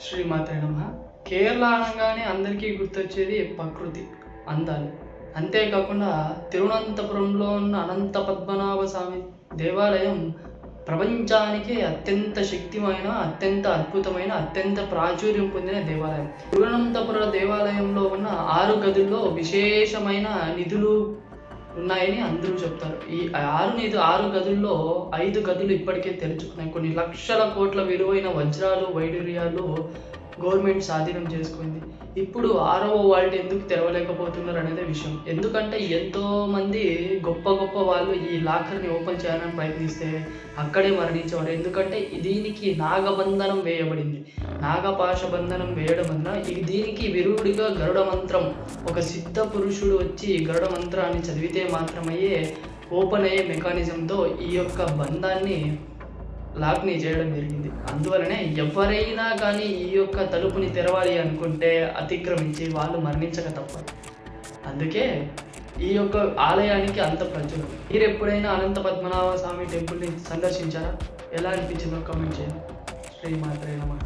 శ్రీమాత్రే నమః. కేరళ అనగానే అందరికీ గుర్తొచ్చేది ప్రకృతి అందాలు. అంతేకాకుండా తిరువనంతపురంలో ఉన్న అనంత పద్మనాభ స్వామి దేవాలయం ప్రపంచానికే అత్యంత శక్తిమైన, అత్యంత అద్భుతమైన, అత్యంత ప్రాచుర్యం పొందిన దేవాలయం. తిరువనంతపుర దేవాలయంలో ఉన్న 6 గదుల్లో విశేషమైన నిధులు ఉన్నాయని అందరూ చెప్తారు. ఈ 6 గదుల్లో 5 గదులు ఇప్పటికే తెరుచుకున్నాయి. కొన్ని లక్షల కోట్ల విలువైన వజ్రాలు, వైడూర్యాలు గవర్నమెంట్ స్వాధీనం చేసుకుంది. ఇప్పుడు 6వ వాల్ట్ ఎందుకు తెరవలేకపోతున్నారు అనేది విషయం. ఎందుకంటే ఎంతోమంది గొప్ప గొప్ప వాళ్ళు ఈ లాకర్ని ఓపెన్ చేయాలని ప్రయత్నిస్తే అక్కడే మరణించేవారు. ఎందుకంటే దీనికి నాగబంధనం వేయబడింది. నాగపాశ బంధనం వేయడం వల్ల దీనికి విరుడిగా గరుడ మంత్రం, ఒక సిద్ధ పురుషుడు వచ్చి గరుడ మంత్రాన్ని చదివితే మాత్రమే ఓపెన్ అయ్యే మెకానిజంతో ఈ యొక్క బంధాన్ని లాక్ని చేయడం జరిగింది. అందువలనే ఎవరైనా కానీ ఈ యొక్క తలుపుని తెరవాలి అనుకుంటే అతిక్రమించి వాళ్ళు మరణించక తప్పదు. అందుకే ఈ యొక్క ఆలయానికి అంత ప్రచురం. మీరు ఎప్పుడైనా అనంత పద్మనాభ స్వామి టెంపుల్ని సందర్శించారా? ఎలా అనిపించిందో కామెంట్ చేయండి. శ్రీమాత్రే నమః.